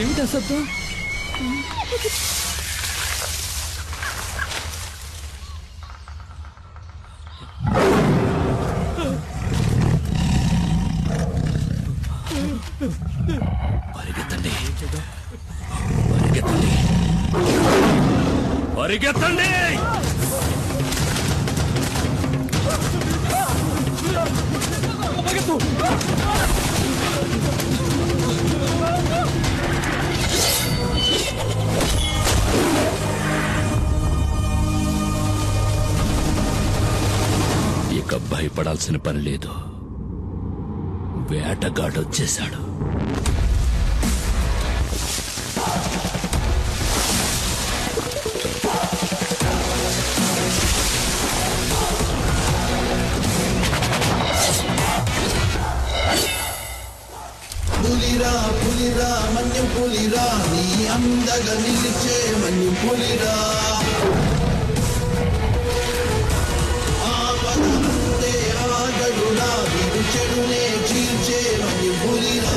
ఏమిటా శబ్దం? పరిగెత్తండి, పరిగెత్తండి, పరిగెత్తండి! ఇక భయపడాల్సిన పని లేదు. వేటగాడొచ్చేశాడు. పులిరా పులిరా మన్యం పులిరా, నీ అందగా నిలిచే మన్యం పులిరా. ఆపదంటే ఆగడురా, విడు చెడునే చీల్చే మన్యం పులిరా.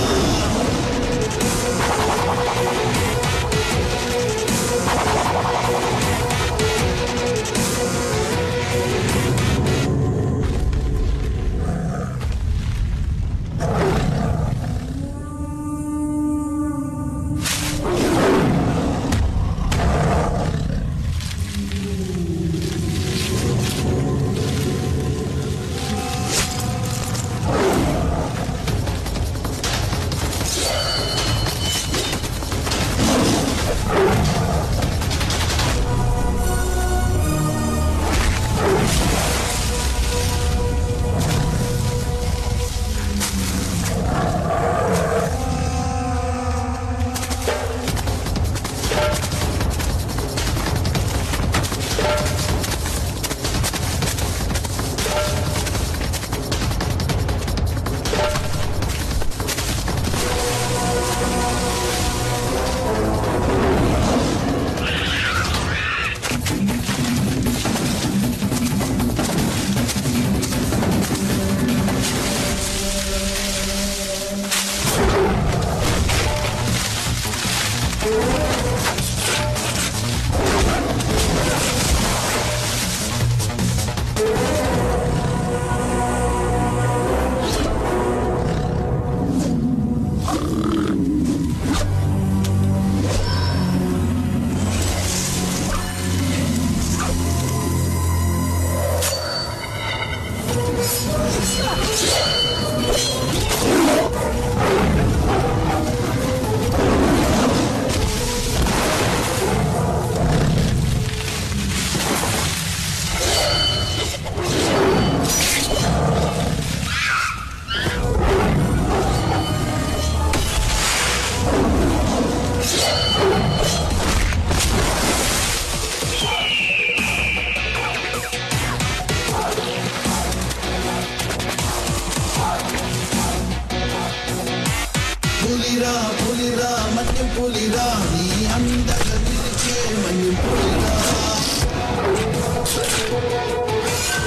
పులిరా పులిరా మన్యం పులిరా, నీ అందగా నిలిచే మన్యం పులిరా.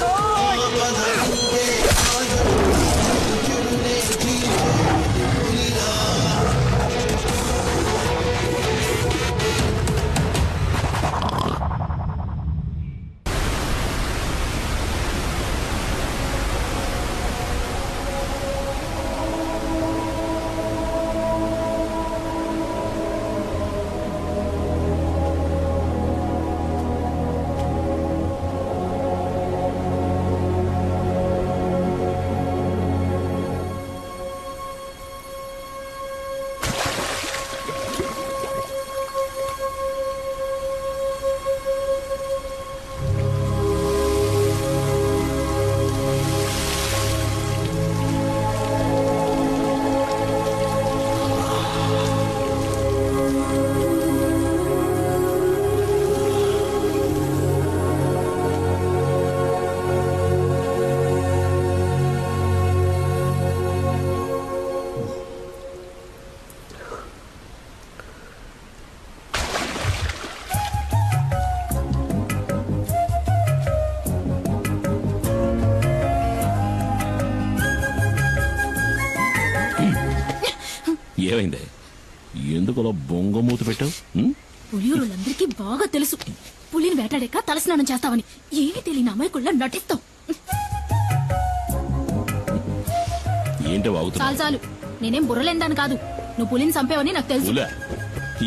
ఆపదంటే ఆగడురా, చెడునే చీల్చే మన్యం పులిరా. ఏమైంది? ఎందుకు అలా బొంగమూతి పెట్టావు? పులియూరులందరికీ బాగా తెలుసు పులిని వేటాడాక తలస్నానం చేస్తావని. ఏమీ తెలియని అమాయకుళ్ళ నటిస్తావు. ఏంటో వాగుతున్నా? చాలు చాలు, నేనేం బుర్రలేందాను కాదు. నువ్వు పులిని చంపావని నాకు తెలుసు. పులా?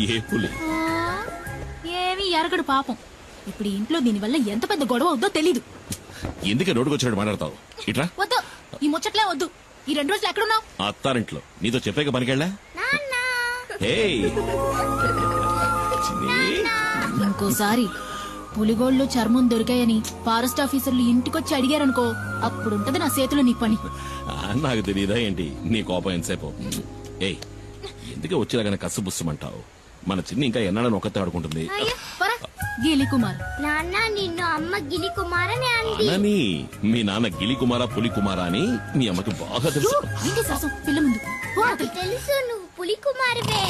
ఏ పులి? ఏమీ ఎరగడు పాపం. ఇప్పుడు ఈ ఇంట్లో దీనివల్ల ఎంత పెద్ద గొడవ అవుద్దో తెలీదు. ఎందుకే రోడ్డుకు వచ్చినట్టు మాట్లాడతావు? ఇట్రా. వద్దు, ఈ ముచ్చట్లే వద్దు. ఈ 2 రోజులు ఎక్కడున్నావు? అత్తారింట్లో. నీతో చెప్పాక పనికెళ్ళా? ఏయ్, చిన్ని. ఇంకోసారి పులిగోళ్ళు చర్మం దొరికాయని ఫారెస్ట్ ఆఫీసర్లు ఇంటికొచ్చి అడిగారనుకో, అప్పుడుంటది నా చేతిలో నీ పని. నాకు తెలియదా ఏంటి నీ కోపం ఎంతసేపు? ఏయ్, ఎందుకే వచ్చేలాగానే కసు బుస్సమంటావు? మన చిన్ని ఇంకా ఎన్నాడని ఒక్కతే ఆడుకుంటుంది. గీలి కుమార్. నాన్న నిన్ను అమ్మ గిలి కుమారని అంది. అనని మీ నాన్న గిలి కుమారా పులి కుమారా అని మీ అమ్మకి బాగా తెలుసు. ఏంటి శాసం పిల్ల ముందు? పో నాకు అవతలికి. తెలుసు నువ్వు పులి కుమారువే.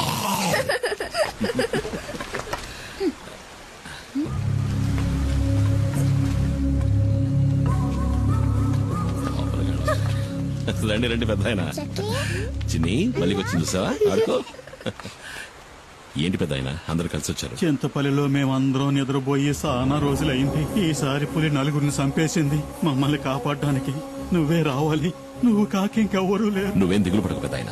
రండి రండి పెద్ద ఆయన. చిన్ని మళ్ళీ వచ్చింది చూసావా? ఆడుకో. ఏంటి పెద్ద ఆయన అందరూ కలిసి వచ్చారు? చింతపల్లిలో మేమందరం నిద్రపోయి చాలా రోజులైంది. ఈసారి పులి 4 చంపేసింది. మమ్మల్ని కాపాడడానికి నువ్వే రావాలి. నువ్వు కాకింకెవ్వరూ లేరు. నువ్వేం దిగులు పడకు పెద్ద ఆయన.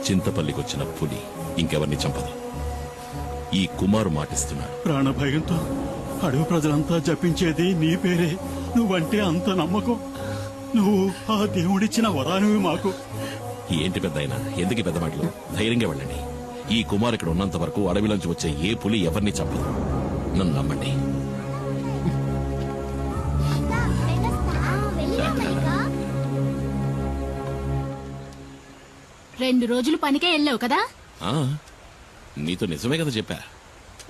చింతపల్లికి వచ్చిన పులి ఇంకెవరిని చంపదు. ఈ కుమారు మాటిస్తున్నాడు. ప్రాణభయంతో అడవి ప్రజలంతా జపించేది నీ పేరే. నువ్వంటే అంత నమ్మకం. నువ్వు ఆ దేవుడిచ్చిన వరానివి మాకు. ఏంటి పెద్ద ఆయన ఎందుకు ఈ పెద్ద మాటలు? ధైర్యంగా వెళ్ళండి. ఈ కుమార్ ఇక్కడ ఉన్నంత వరకు అడవిలోంచి వచ్చే ఏ పులి ఎవరిని చంపదు. నన్ను నమ్మండి. వెళ్ళిపోతాయిగా. 2 రోజులు పనికే వెళ్ళావు కదా? ఆ, నీతో నిజమే కదా చెప్పా.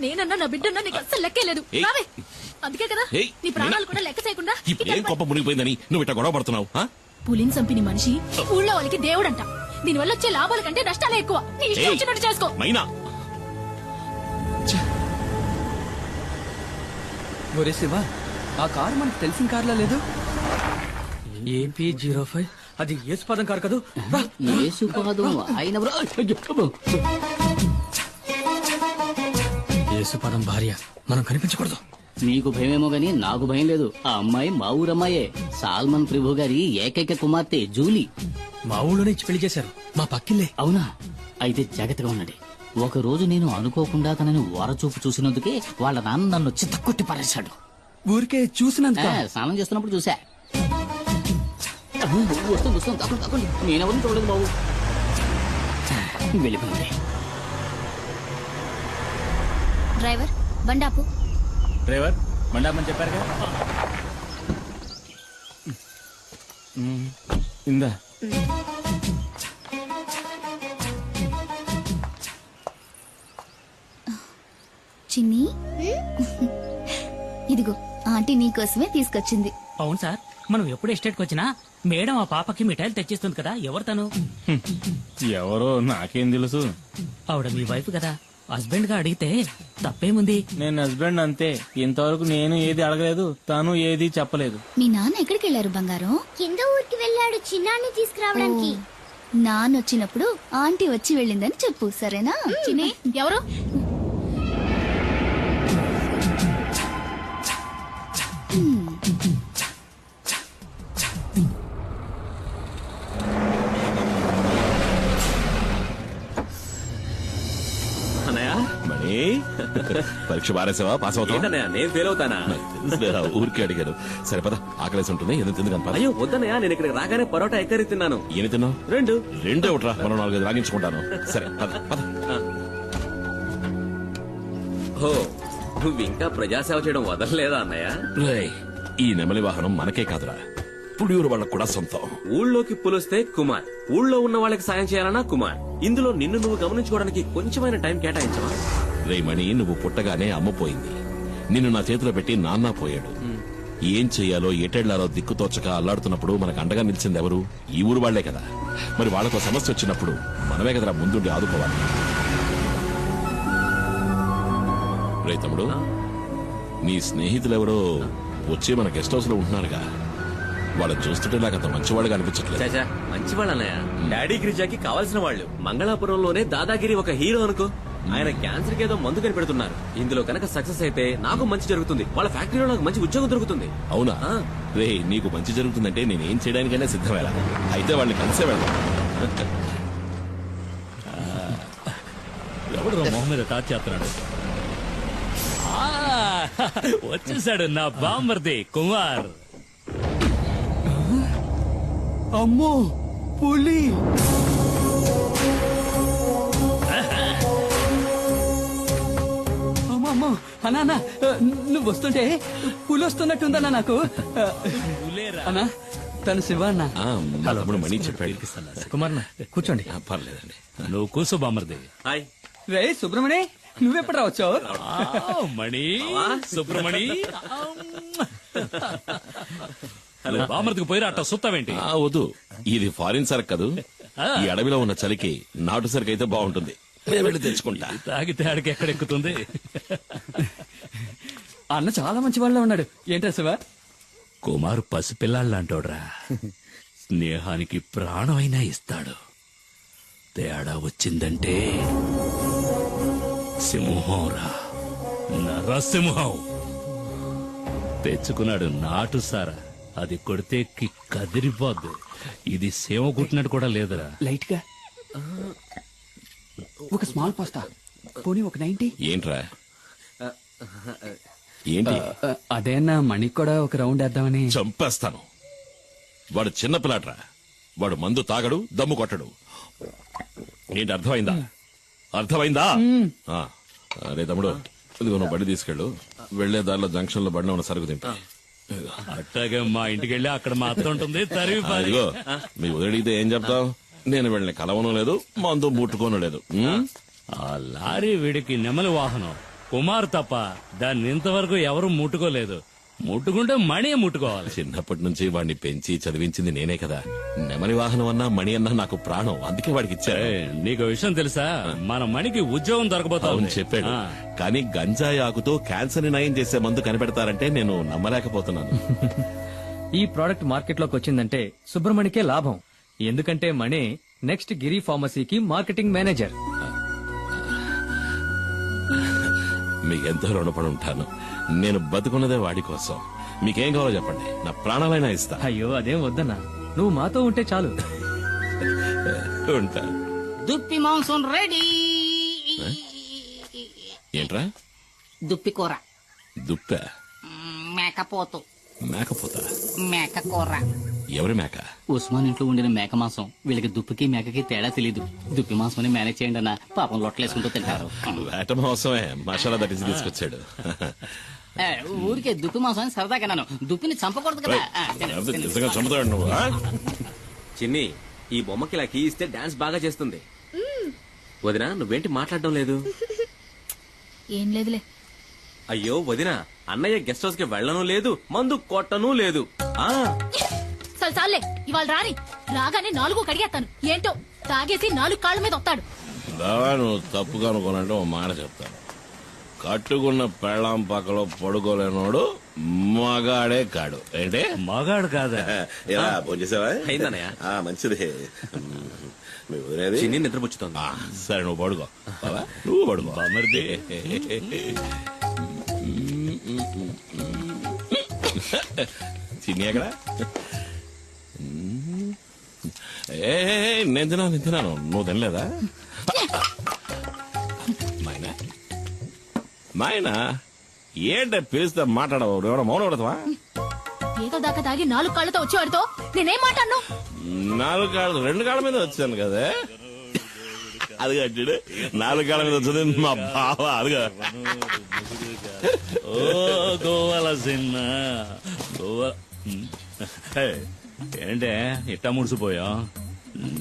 నేనన్నా నా బిడ్డన్నా నీకు అస్సలు లెక్కే లేదు. ఏయ్. రావే. అందుకే కదా ఏయ్, నీ ప్రాణాలు కూడా లెక్క చేయకుండా ఇప్పుడు ఏం కోపం మునిగిపోయిందని నువ్వు ఇట్లా గొడవ పడుతున్నావు? ఆ? పులిని చంపిన మనిషి ఊళ్ళో వాళ్ళకి దేవుడంట. దీనివల్ల వచ్చే లాభాల కంటే నష్టాలే ఎక్కువ. నీ ఇష్టం ఏయ్, వచ్చినట్టు చేసుకో. మైనా. ఒరే శివ, ఆ కారు మనకు తెలిసిన కార్లా లేదు. AP05 అది యేసుపాదం కారు కదూ. యేసుపాదం భార్య మనం కనిపించకూడదు. నీకు భయమేమో గాని నాకు భయం లేదు. ఆ అమ్మాయి మా ఊరమ్మాయే. సాల్మన్ ప్రభు గారి ఏకైక కుమార్తె జూలీ. మా ఊళ్ళోనే ఇచ్చి పెళ్లి చేశారు. మా పక్కిల్లే. అవునా? అయితే జాగ్రత్తగా ఉండండి. ఒక రోజు నేను అనుకోకుండా తనని ఓరచూపు చూసినందుకే వాళ్ళ నాన్న నన్ను చిత్తకొట్టి పారేశాడు. ఊరికే చూసినందుక. స్నానం చేస్తున్నప్పుడు చూసా. వస్తుంది వస్తుంది, తప్పండి తప్పండి. నేనెవరిని చూడలేదు బాబు. వెళ్ళిపోయింది. డ్రైవర్ బండాపు. డ్రైవర్ మండామని చెప్పారుగా. ఇందా చిన్ని ఇదిగో ఆంటీ నీకోసమే తీసుకొచ్చింది. అవును సార్, మనం ఎప్పుడు ఎస్టేట్కి వచ్చినా మేడం ఆ పాపకి మిఠాయిలు తెచ్చిస్తుంది కదా. ఎవరు తను? ఎవరో నాకేం తెలుసు. ఆవిడ మీ వైఫ్ కదా. హస్బెండ్ గా అడిగితే తప్పేముంది? నేను హస్బెండ్ అంతే. ఇంతవరకు నేను ఏది అడగలేదు, తను ఏది చెప్పలేదు. మీ నాన్న ఎక్కడికి వెళ్ళారు బంగారం? కింద ఊరికి వెళ్ళాడు చిన్నాన్ని తీసుకురావడానికి. నాన్న వచ్చినప్పుడు ఆంటీ వచ్చి వెళ్ళిందని చెప్పు, సరేనా? చిన్ని ఎవరు? మణి, పరీక్ష బారేసావా? పాస్ అవుతావా? నేను ఫెయిల్ అవుతానా? తెలుసులేరా, ఊరికే అడిగారు. సరే పద, ఆకలేసి ఉంటుంది. ఎందుకు తిందు కానీ పద. అయ్యో వద్దనయ్యా, నేను ఇక్కడ రాగానే పరోటా ఎక్కరి తిన్నాను. ఏమి తిన్నావు? 2 రెండే ఒకట్రా, మనం 4-5 రాగించుకుంటాను. సరే పద పద. ఓ, నువ్వు ఇంకా ప్రజాసేవ చేయడం వదలలేదా అన్నయ్య? రేయ్, ఈ నెమలి వాహనం మనకే కాదురా, పుడియూరు వాళ్ళకు కూడా సొంతం. ఊళ్ళోకి పులిస్తే కుమార్, ఊళ్ళో ఉన్న వాళ్ళకి సాయం చేయాలన్నా కుమార్. ఇందులో నిన్ను నువ్వు గమనించుకోవడానికి కొంచెమైన టైం కేటాయించవా? రే మణి, నువ్వు పుట్టగానే అమ్మ పోయింది. నిన్ను నా చేతిలో పెట్టి నాన్న పోయాడు. ఏం చెయ్యాలో ఎటెళ్లాలో దిక్కుతోచక అల్లాడుతున్నప్పుడు మనకు అండగా నిలిచింది ఎవరు? ఈ ఊరు వాళ్లే కదా. మరి వాళ్ళకు సమస్య వచ్చినప్పుడు మనమే కదరా ముందుండి ఆదుకోవాలి. రే తమ్ముడు, నీ స్నేహితులెవరో వచ్చి మన గెస్ట్ హౌస్ లో ఉంటున్నారుగా. వాళ్ళని చూస్తుంటే నాకు అంత మంచివాళ్ళుగా అనిపించట్లేదు. చాచా మంచి వాళ్ళు అన్నయ్య. డాడీ గిరిజాకి కావాల్సిన వాళ్ళు. మంగళాపురంలోనే దాదాగిరి ఒక హీరో అనుకో. ఆయన క్యాన్సర్ కి ఏదో మందు కనిపెడుతున్నారు. ఇందులో కనుక సక్సెస్ అయితే నాకు మంచి జరుగుతుంది, వాళ్ళ ఫ్యాక్టరీలో నాకు మంచి ఉద్యోగం దొరుకుతుంది. అవునా? రే, నీకు మంచి జరుగుతుందంటే నేనేం చేయడానికైనా సిద్ధమేలా. అయితే వాళ్ళని కలిసే వెళ్దాం. ఎవడు మొహం మీద టాచ్ చేస్తున్నాడు? వచ్చేసాడు నా బాంబర్ది కుమార్. అమ్మో పులి! అమ్మో అన్నా, నువ్వు వస్తుంటే పులి వస్తున్నట్టుందన్నా నాకు. అన్నా తను శివ అన్న. మా తమ్ముడు మణి చెప్పాడు. కుమార్ కూర్చోండి. పర్లేదండి. నువ్వు కూర్చో బాంబర్ది. హాయ్ రే సుబ్రమణి, నువ్వెప్పుడు రావచ్చావు? మణి సుబ్రమణి బామర్దికి పోయిరా అట్ట సుత్తావేంటి? వద్దు, ఇది ఫారిన్ సరుకు కదూ. ఈ అడవిలో ఉన్న చలికి నాటు సరుకు అయితే బాగుంటుంది. వెళ్ళి తెచ్చుకుంటా. తాగితే ఆడికి ఎక్కడెక్కుతుంది? అన్న చాలా మంచి వాళ్ళ ఉన్నాడు. ఏంటా శివ? కుమార్ పసిపిల్లాళ్ళంటోడ్రా. స్నేహానికి ప్రాణమైనా ఇస్తాడు. తేడా వచ్చిందంటే సింహంరా, నరసింహం. తెచ్చుకున్నాడు నాటు సారా. అది కొడితే కదిరిపోద్దు. ఇది సేవ కుట్టినట్టు కూడా లేదురా. లైట్ గా ఒక స్మాల్ పాస్తా, పోనీ ఒక 90. ఏంట్రా? ఏంటి? అదేనా మణికి కూడా ఒక రౌండ్ వేద్దామని. చంపేస్తాను. వాడు చిన్న పిల్లాడ్రా. వాడు మందు తాగడు, దమ్ము కొట్టడు. ఏంటి అర్థమైందా? అర్థమైందా? అరే తమ్ముడు, ఇదిగో నువ్వు బండి తీసుకెళ్ళు. వెళ్లే దారిలో జంక్షన్ లో బండి ఉన్న సరుకు తింటా. అట్టాగే మా ఇంటికి వెళ్ళి అక్కడ మా అత్త ఉంటుంది. ఇదిగో మీ వదిలిడితే ఏం చెప్తావు? నేను వెళ్ళిన కలవను లేదు, మందు ముట్టుకోను లేదు. ఆ లారీ వీడికి నెమలి వాహనం. కుమార్ తప్ప దాన్ని ఇంతవరకు ఎవరు ముట్టుకోలేదు. ముట్టుకుంటే మణి ముట్టుకోవాలి. చిన్నప్పటి నుంచి వాడిని పెంచి చదివించింది నేనే కదా. నెమలి వాహనం అన్నా మణి అన్నా నాకు ప్రాణం. అందుకే వాడికి ఇచ్చా. నీకు విషయం తెలుసా? మన మణికి ఉద్యోగం దొరకబోతావు చెప్పాడు. కానీ గంజాయి ఆకుతో క్యాన్సర్ ని నయం చేసే మందు కనిపెడతారంటే నేను నమ్మలేకపోతున్నాను. ఈ ప్రోడక్ట్ మార్కెట్ లోకి వచ్చిందంటే సుబ్రమణికే లాభం. ఎందుకంటే మణి నెక్స్ట్ గిరి ఫార్మసీకి మార్కెటింగ్ మేనేజర్. మీకెంతో రుణపడి ఉంటాను. నేను బతుకున్నదే వాడి కోసం. మీకేం కావాలో చెప్పండి, నా ప్రాణాలైనా ఇస్తా. అయ్యో అదేం వద్దన్నా, నువ్వు మాతో ఉంటే చాలు. ఉంటా. దుప్పి మాంసం రెడీ. ఏంట్రా? దుప్పి కూర. దుప్ప? మేకపోతు. మేకపోతా? మేక కూర. ఎవరి మేక? ఉస్మాన్ ఇంట్లో ఉండిన మేక మాంసం. వీళ్ళకి దుప్పికి మేకకి తేడా తెలీదు. దుప్పి మాంసం మేనేజ్ చేయండి అన్న. పాపం లొట్టలేసుకుంటూ తింటారు. వేట మాంసమే మసాలా దట్టించి తీసుకొచ్చాడు. ఊరికే దుప్పి మాంసం సరదాగా నన్ను. దుప్పిని చంపకూడదు కదా. నిజంగా చంపుతాడు నువ్వు. చిన్ని, ఈ బొమ్మకి ఇలా కీ ఇస్తే డాన్స్ బాగా చేస్తుంది. వదినా, నువ్వేంటి మాట్లాడడం లేదు? ఏం లేదులే. అయ్యో వదినా, అన్నయ్య గెస్ట్ హౌస్ కి వెళ్ళను లేదు, మందు కొట్టను లేదు. చాలే, ఇవాళ రాని. రాగానే 4 కడిగేస్తాను. ఏంటో తాగేసి 4 కాళ్ళ మీద వస్తాడు. నువ్వు తప్పుగా అనుకోనంటే ఓ మాట చెప్తాను. కట్టుకున్న పెళ్ళాం పక్కలో పడుకోలేనోడు మగాడే కాడు. ఏంటే? మగాడు కాదా? ఇలా భోంచేసావా? అయిందన్నయ్య. మంచిది. మీ వదిలేది చిన్ని నిద్రపుచ్చుతోంది. సరే నువ్వు పడుకో. నువ్వు పడుకో. మరిది చిన్ని ఎక్కడ? నేను తిన్నాను. నువ్వు తినలేదా? మాయనా ఏంట పిలిస్తే మాట్లాడవు? ఎవడో మౌనం పడతావా? ఏదో దాకా తాగి 4 కాళ్ళతో వచ్చేవాడితో నేనేం మాట్లాడను? 4 కాళ్ళు 2 కాళ్ళ మీద వచ్చాను కదా. అది కట్టాడు 4 కాళ్ళ మీద వచ్చింది మా బావ. అదిగా ఓ గోవాల సిన్న గోవా. ఏంటే ఇట్టా ముడిసిపోయా?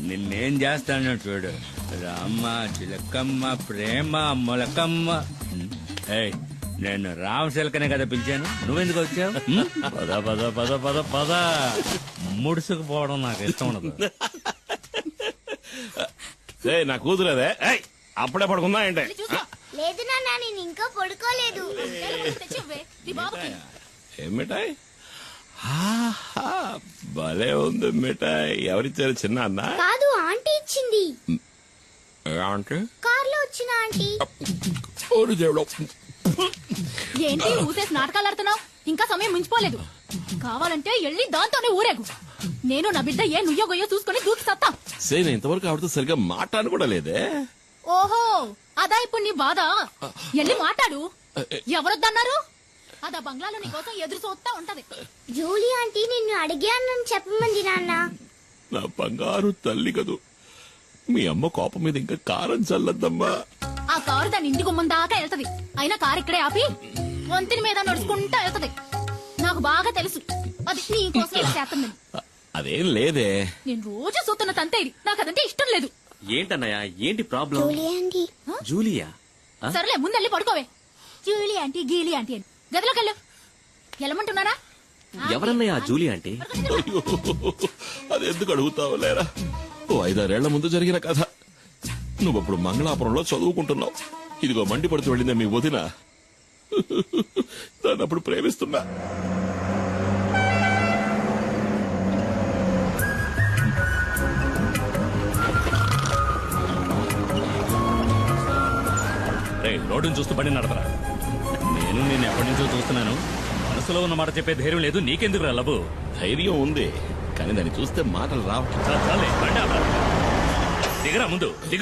నిన్నేం చేస్తాను చూడు. రామ్మ చిలకమ్మ ప్రేమ మొలకమ్మ. నేను రామ చిలకనే కదా పిలిచాను. నువ్వెందుకు వచ్చావు? పద పద పద పద పద. ముడుసుకుపోవడం నాకు ఇష్టం ఉండదు. నా కూతురేదే. అప్పుడే పడుకుందా ఏంటే? లేదు నాన్న, నేను ఇంకా పడుకోలేదు. ఏమిటాయ్? ఆహా, భలే ఉంది మిఠాయి. ఎవరిచ్చారు? చిన్న అన్న కాదు, ఆంటీ ఇచ్చింది. అంటే కార్లో వచ్చిన ఆంటీ. ఏంటి ఊసేసి నాటకాలు ఆడుతున్నావు? ఇంకా సమయం మించిపోలేదు. కావాలంటే వెళ్ళి దాంతోనే ఊరేగు. నేను నా బిడ్డ ఏ నుయ్యో గొయ్యో చూసుకుని దూకి సత్తా. సేన ఇంతవరకు ఆవిడతో సరిగ్గా మాట్లాడను కూడా లేదే. ఓహో, అదా ఇప్పుడు నీ బాధ? వెళ్ళి మాట్లాడు. ఎవరొద్దన్నారు? అదా బంగ్లాలో నీ కోసం ఎదురు చూస్తా ఉంటది. జూలీ ఆంటీ నిన్ను అడిగానని చెప్పమంది నాన్న. నా బంగారు తల్లి కదూ. మీ అమ్మ కోపం మీద ఇంకా కారం చల్లద్దమ్మా. ఆ కారు దాని ఇంటి గుమ్మం దాకా వెళ్తది. అయినా కారు ఇక్కడే ఆపి వంతిని మీద నడుచుకుంటా వెళ్తది. నాకు బాగా తెలుసు అది నీ కోసం ఇలా చేస్తుందని. అదేం లేదే. నేను రోజు చూస్తున్న తంతే ఇది. నాకు అదంటే ఇష్టం లేదు. ఏంటన్నయ్య, ఏంటి ప్రాబ్లం? Julie aunty. జూలియా? సర్లే ముందెళ్ళి పడుకోవే. జూలీ ఆంటీ గీలీ ఆంటీ అని గదిలోకి వెళ్ళు. వెళ్ళమంటున్నారా? ఎవరన్నయ్య ఆ జూలియా అంటే? అయ్యో, అది ఎందుకు అడుగుతావు లేరా? ఓ 5-6 ఏళ్ల ముందు జరిగిన కథ. నువ్వప్పుడు మంగళాపురంలో చదువుకుంటున్నావు. ఇదిగో మండిపడుతూ వెళ్ళిందే మీ వదిన. దాన్ని అప్పుడు ప్రేమిస్తున్నా. రోడ్డును చూస్తూ బండి నడపరా. నేను నేను ఎప్పటి నుంచో చూస్తున్నాను. మనసులో ఉన్న మాట చెప్పే ధైర్యం లేదు. నీకెందుకు రా లబు? ధైర్యం ఉంది, కానీ దాన్ని చూస్తే మాటలు రావు. చాలే బండి ఆపరా. దిగరా ముందు దిగు.